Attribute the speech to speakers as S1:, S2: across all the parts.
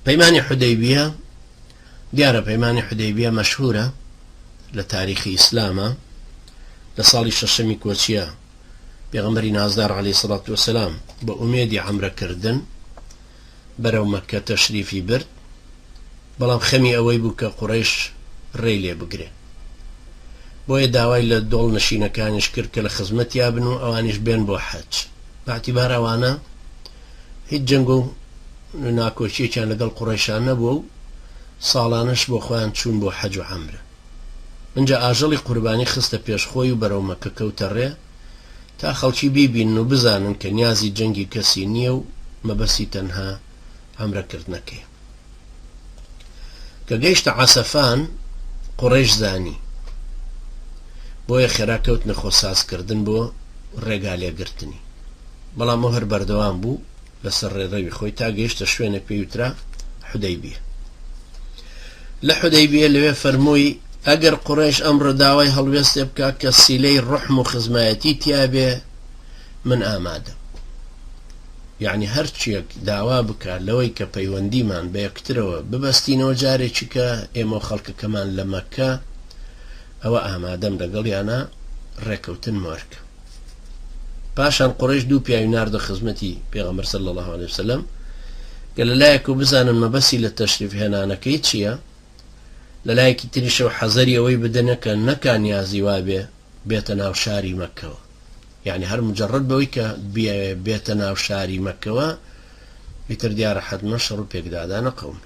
S1: پەیمانی حودەیبیە دیارە پەیمانی حودەیبیە مەشهورە لە تاریخی ئیسلامە لە ساڵی شەشەمی کۆچیە پێغەمبەری نازدار عەلەیهی سەڵات وەسەلام بە ئومێدی عەمرەکردن بەرەو مەککە تەشریفی برد بەڵام خەمی ئەوەی بوو کە قوڕەیش ڕێی لێ بگرێ بۆیە داوای لە دۆڵ نشینەکانیش کرد کە لە خزمەتیا بن و ئەوانیش بێن بۆ حەج باعتیبار ئەوانە هیچ جەنگ و ناکۆچیەکیان لەگەڵ قوڕەیشان نەبووە و ساڵانش بۆ خۆیان چوون بۆ حەج و عەمرە اینجا ئاژەڵی قوربانی خستە پێشخۆی و بەرەو مەککە کەوتە ڕێ تا خەڵکی بیبینن و بزانن کە نیازی جەنگی کەسی نییە و مەبەستی تەنها عەمرەکردنەکەی کە گەیشتە عەسەفان قوڕەیش زانی بۆیە خێراکەوتنە خۆسازکردن بۆ ڕێگا لێگرتنی بەڵام ئەو هەر بەردەوام بوو لەسەر ڕێڕەوی خۆی تا گەیشتە شوێنە پێوترا حودەیبیە لە حودەیبیە لەوێ فەرمووی ئەگەر قوڕەیش ئەمڕۆ داوای هەڵوێستێ بکە کە سیلەی ڕحم و خزمایەتی تیابێ من ئامادەم یعنی هەرچیەک داوا بکە لەوەی کە پەیوەندیمان بە یەکترەوە ببەستینەوە جارێکی کە ئێمە خەڵکەکەمان لە مەککە ئەوە ئامادەم لەگەڵ یانە ڕێکەوتن مۆرکە پاشان قوڕەیش دوو پیاوی ناردە خزمەتی پێغەمبەر صلی الله علیه وسلم کە لەلایەک و بزانن مەبەستی لە تەشریف هێنانەکەی چییە لەلایەکی تریشەوە حەزەری ئەوەی بدەنە کە نەکا نیازی وابێ بێتە ناو شاری مەککەوە یعنی هەر مجرد بەوەی کە بێتە ناو شاری مەککەوە ئیتر دیارە حەتمە شەڕ و پێکدادانە قەومێ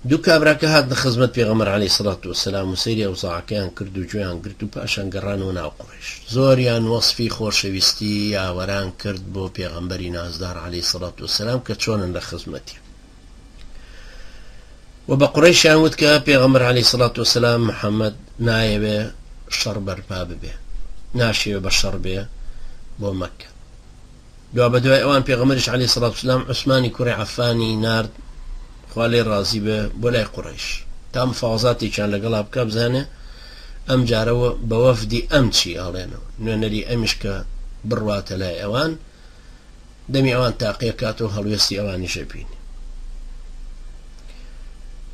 S1: دوو کابراکە هاتنە خزمەت پێغەمبەر عەلەیهی سەڵات وەسەلام و سەیری ئەوزاعەکەیان کرد و گوێیان گرت و پاشان گەڕانەوە ناو قوڕەیش زۆریان وەسفی خۆشەویستی یاوەران کرد بۆ پێغەمبەری نازدار عەلەیهی سەڵات وەسەلام کە چۆنن لە خزمەتی و بە قوڕەیشیان وت کە پێغەمبەر عەلەیهی سەڵات وەسەلام محەممەد نایەوێ شەڕ بەرپا ببێ ناشێوێ بە شەڕ بێ بۆ مەککە دوا بەدوای ئەوان پێغەمبەریش عەلەیهی سەڵات وەسەلام عوسمانی کوڕی عەفانی نارد خوا لێ ڕازی بێ بۆ لای قوڕەیش تا مفاوەزاتێکیان لەگەڵا بکە بزانێ ئەم جارەوە بە وەفدی ئەم چی ئاڵێنەوە نوێنەری ئەمیش کە بڕواتە لای ئەوان دەمی ئەوان تاقیە کاتەوە هەڵوێستی ئەوانیشە بینی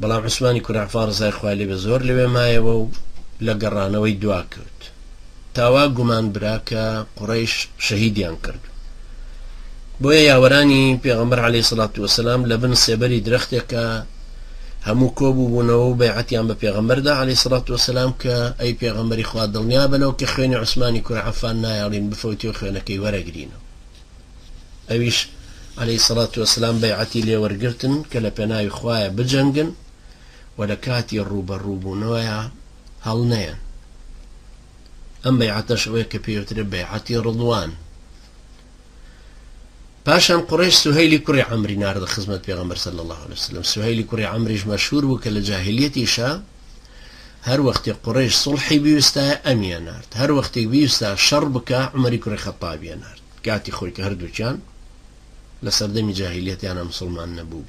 S1: بەڵام عوسمانی کوڕی عەفان ڕزای خوای لێ بێ زۆر لەوێ مایەوە و لە گەڕانەوەی دوا کەوت تاوا گومان برا کە قوڕەیش شەهیدیان کرد بۆیە یاوەرانی پێغەمبەر عەلەیهی سەڵات وەسەلام لە بن سێبەری درەختێکە هەموو کۆبوو بوونەوە و بەیعەتیان بە پێغەمبەردا عەلەیهی سەڵات وەسەلام کە ئەی پێغەمبەری خوا دڵنیا بنەوە کە خوێنی عوسمانی کوڕی عەفان نایاڵین بفەوتیەوە خوێنەکەی وەرەگرینەوە ئەویش عەلەیهی سەڵات وەسەلام بەیعەتی لێ وەرگرتن کە لە پێناوی خوایە بجەنگن و لە کاتی ڕووبەڕووبوونەوەیە هەڵنەیەن ئەم بەیعەتەش ئەوەیە کە پێوترە بەیعەتی ڕضوان پاشان قوڕەیش سوهەیلی کوڕی عەمری ناردە خزمەت پێغەمبەر صلی الله علیه وسلم سوهەیلی کوڕی عەمریش مەشهور بوو کە لە جاهلیەتیشا هەر وەختێ قوڕەیش سڵحی بیویستایە ئەمیە نارد هەر وەختێک بیویستا شەڕ بکە عومەری کوڕی خەتابیە نارد کاتی خۆی کە هەردووکیان لە سەردەمی جاهلیەتیانە مسڵمان نەبوو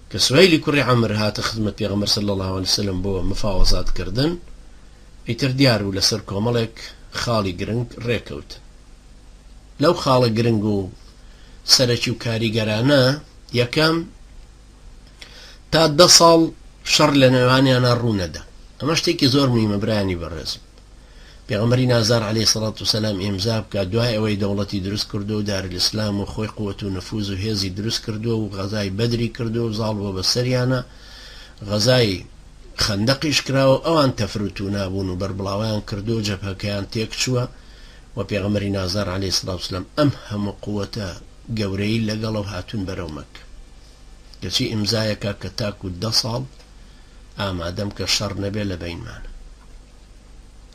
S1: کە سوهەیلی کوڕی عەمر هاتە خزمەت پێغەمبەر صلی الله علیه وسلم بۆ مفاوەزاتکردن ئیتر دیار بوو لەسەر کۆمەڵێک خاڵی گرنگ ڕێکەوت لەو خاڵە گرنگ و سەرەکی و کاریگەرانە یەکەم تا 10 ساڵ شەڕ لە نێوانیانە ڕوونەدا ئەمە شتێکی زۆر مهمە برایانی بەڕێزم پێغەمبەری نازدار عەلەیهی سەڵات وسەلام ئیمزا بکە دوای ئەوەی دەوڵەتی دروست کردو و دارالئیسلام و خۆی قووەت و نفوذ و هێزی دروست کردووە و غەزای بەدری کردو و زاڵ بۆ بەسەریانە غەزای خەندەقیش کراوە ئەوان تەفروت و نابوون و بەربڵاویان کردو و جەبهەکەیان تێک چووە و پێغەمبەری نازدار عەلەیهی سەڵات وسەلام ئەم هەموو قووەتە گەورەی لەگەڵەوە هاتوون بەرەو مەککە کەچی ئیمزایەکە کە تاکو 10 ساڵ ئامادەم کە شەڕ نەبێ لە بەینمانە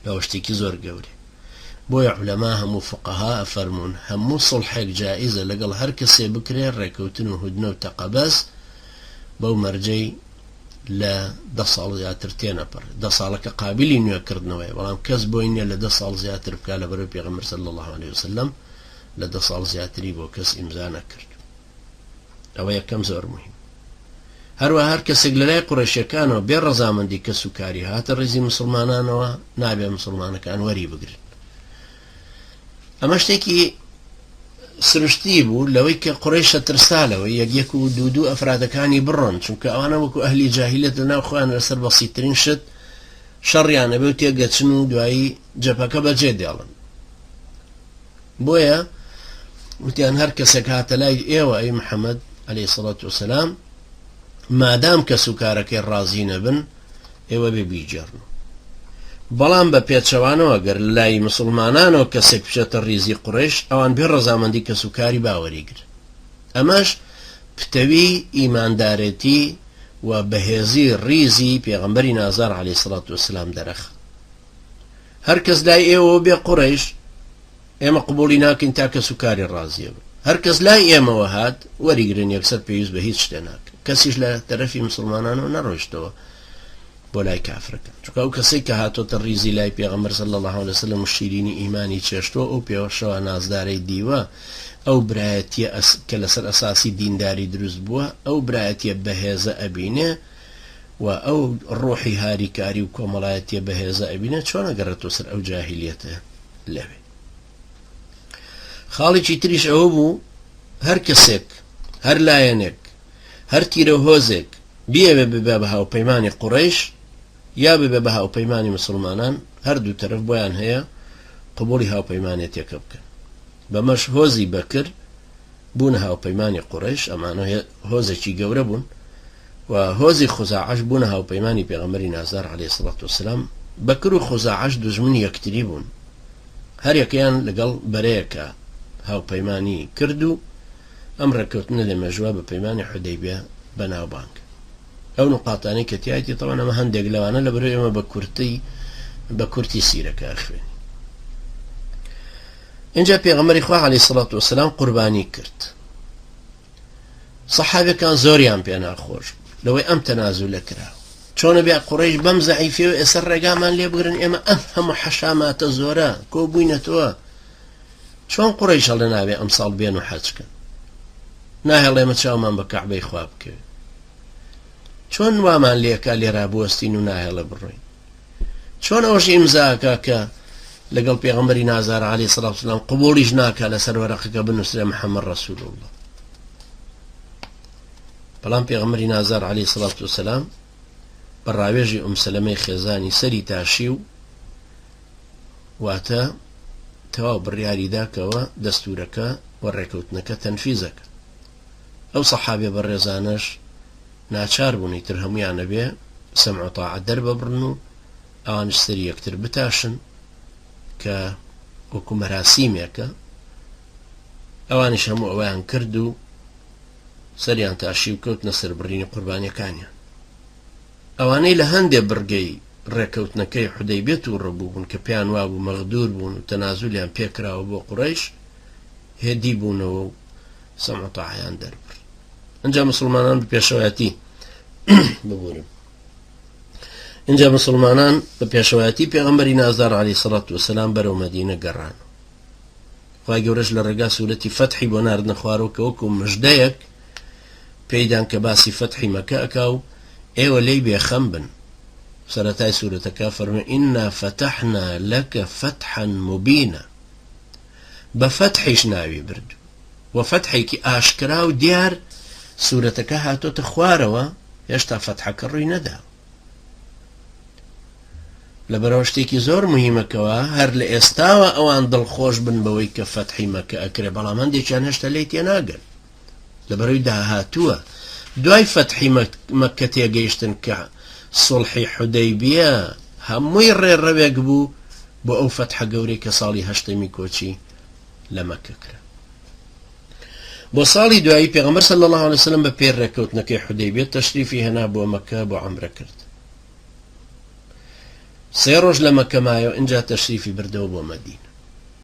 S1: ئەوە شتێکی زۆر گەورەیە بۆیە عولەما هەموو فقەها ئەفەرموون هەموو سڵحێک جائیزە لەگەڵ هەر کەسێ بکرێ ڕێکەوتن و هودنە و تەقەبەز بەو مەرجەی لە 10 ساڵ زیاتر تێنەپەڕ 10 ساڵەکە قابلی نوێکردنەوەی بەڵام کەس بۆی نییە لە 10 ساڵ زیاتر بکە لە بەرەو پێغەمبەر صلی الله علیه وسلم لە 10 ساڵ زیاتری بۆ کەس ئیمزا نەکرد ئەوە یەکەم زۆر مهم هەروە هەر کەسێک لەلای قوڕەیشیەکانەوە بێ ڕەزامەندی کەس و کاری هاتە ڕێزی مسلمانانەوە نابێ مسلمانەکان وەری بگرن ئەمە شتێکی سرشتی بوو لەوەی کە قڕیشە ترسالەوە یەک و دوو ئەفرادەکانی بڕۆن چونکە ئەوانە وەکو ئەهلی جاهیلەت لەناو خۆیان لەسەر بەسیترین شت شەڕیانە بێ و تێگەچن و دوایی جەپەکە بەجێ دێڵن بۆیە وتیان هەر کەسێک هاتە لای ئێوە ئەی محەممەد عەلەیهی سەڵات وسەلام مادام کە سوکارەکەی ڕازی نەبن ئێوە بێ بیجێڕن بەڵام بە پێچەوانەوە گەر لای مسلمانانەوە کەسێک بچێتە ریزی قڕیش ئەوان بێ ڕەزامەندی کە سوکاری باوەریگر ئەمەش پتەوی ئیماندارێتی و بەهێزی ریزی پێغەمبەری نازار عەلەیهی سەڵات وسەلام دەرەخ هەر کەس لای ئێوە بێ قڕیش ئێمە قبوڵی ناکەین تا کە سوکاری ڕازیە بن هەر کەس لای ئێمەوە هات وەریگرن یەکسەر پێویست بە هیچ شتێ ناکە کەسیش لە تەرەفی مسلمانانەوە نەڕۆیشتەوە بۆ لای کافرەکە چونکە ئەو کەسێک کە هاتۆتە ریزی لای پێغەمبەر صلی الله علیه وسلم و شیرینی ئیمانی چێشتۆ ئەو پێوەشەوە نازدارەی دیوە ئەو برایەتیە کە لەسەر ئەساسی دینداری دروست بووە ئەو برایەتیە بەهێزە ئەبینێ و ئەو ڕۆحی هاریکاری و کۆمەڵایەتیە بەهێزە ئەبینێ چۆن ئەگەڕێتۆ سەر ئەو جاهیلیەتە لەوێ خاڵێکی تریش ئەوە بوو هەر کەسێک هەر لایەنێک هەر تیرە هۆزێک بیەوێ ببێ بە هاوپەیمانی قوڕیش یا ببێ بە هاوپەیمانی مسلمانان هەردوو تەرەف بۆیان هەیە قبوڵی هاوپەیمانێتێکە بکەن بەمەش هۆزی بەکر بوونە هاوپەیمانی قوڕیش ئەمانە هۆزێکی گەورە بوون و هۆزی خوزاعەش بوونە هاوپەیمانی پێغەمبەری نازار عەلەیهی سەڵات وسەلام بەکر و خوزاعەش دوژمنی یەکتری بوون هەر یەکەیان لەگەڵ بەرەیەکە هاوپەیمانی کرد و ئەم ڕێکەوتنە لە مێژووە بە پەیمانی حودەیبیە بەناوبانگ ئەو نقاتانەی کە تایەتی تەوان ئەمە هەندێک لەوانە لە بەرەوەی ئێمە بە کورتی سیرەکە خوێن اینجا پێغەمبەری خوا عەلەیهی سەڵات وسەلام قوربانی کرد سەحابەکان زۆریان پێ ناخۆش لەوەی ئەم تەنازولە کراوە چۆنە بێ قوڕیش بەم زەعیفیەوە ئێستا ڕێگامان لێ بگرن ئێمە ئەم هەموو حەشاماتە زۆرە کۆ بووینەتەوە چۆن قوڕیش هەڵە ناوێ ئەمساڵ بێن و حەجکەن ناهێڵ ئێمە چاومان بە کەعبەی خوا بکەوێت چۆن وامان لێکا لێرا بوەستین و ناهێڵە بڕۆین چۆن ئەوەش ئیمزاکە کە لەگەڵ پێغەمبەری نازار عەلەیهی سەڵات وسەلام قبوڵیش ناکا لەسەر وەرەقەکە بنووسرێ محەممەد ڕەسوول الله بەڵام پێغەمبەری نازار عەلەیهی سەڵات وسەلام بە ڕاوێژی سەلەمەی خێزانی سەری تاشی و واتە تەواو بڕیاری داکەوە دەستورەکە و ڕێکەوتنەکە تەنفیزەکە ئەو سەحابێ بەڕێزانەش ناچار بوونی تر هەمویانە بێ سەمع و تاعەت دەربەبڕن و ئەوانش سەری یەکتر بتاشن کە وەکو مەراسیمێکە ئەوانش هەموو ئەویان کرد و سەریان تاشی و کەوتنە سەربڕینی قوربانیەکانیان ئەوانەی لە هەندێک بڕگەی ڕێکەوتنەکەی حودەیبێت و ڕەبوو بوون کە پێیان وابوو مەغدور بوون و تەنازولیان پێکراوە بۆ قوڕیش هێدی بوونەوە و سەمع و تاعەیان دەربڕ اینجا مسلمانان بپێشەوەتی ببورن اینجا مسلمانان بە پێشەوەتی پێغەمبەری نازار عەلەیهی سەڵات وسەلام بەرەو مەدینە گەڕان خوای گەورەش لە ڕێگا سوورەتی فەتحی بۆ ناردنە خوارەوە کە وەکو مژدەیەک پێیدان کە باسی فەتحی مەکە ئەکا و ئێوە لێی بێخەم بن سەرەتای سوورەتەکە فەرمێ ئینا فەتەحنا لەکە فەتحەن موبینە بە فەتحیش ناوی برد و فەتحێکی ئاشکرا و دیار سوورەتەکە هاتۆتە خوارەوە هێشتا فەتحەکە ڕووی نەدا لەبەرەوە شتێکی زۆر مهمەکەوە هەر لە ئێستاوە ئەوان دڵخۆش بن بەوەی کە فەتحی مەکە ئەکرێ بەڵام هەندێکیان هێشتا لێی تێناگەن لەبەرەوەی داهاتووە دوای فەتحی مەکە تێگەیشتن کە سڵحی حودەیبیە هەمووی ڕێڕەوێک بوو بۆ ئەو فەتحە گەورەی کە ساڵی هەشتەمی کۆچی لە مەکە کرا بۆ ساڵی دوایی پێغەمبەر صلی الله علیه وسلم بە پێ ڕێکەوتنەکەی حودەیبیە تەشریفی هێنا بۆ مەکە بۆ عەمرە کرد 3 ڕۆژ لە مەکە مایەوە اینجا تەشریفی بردەوە بۆ مەدینە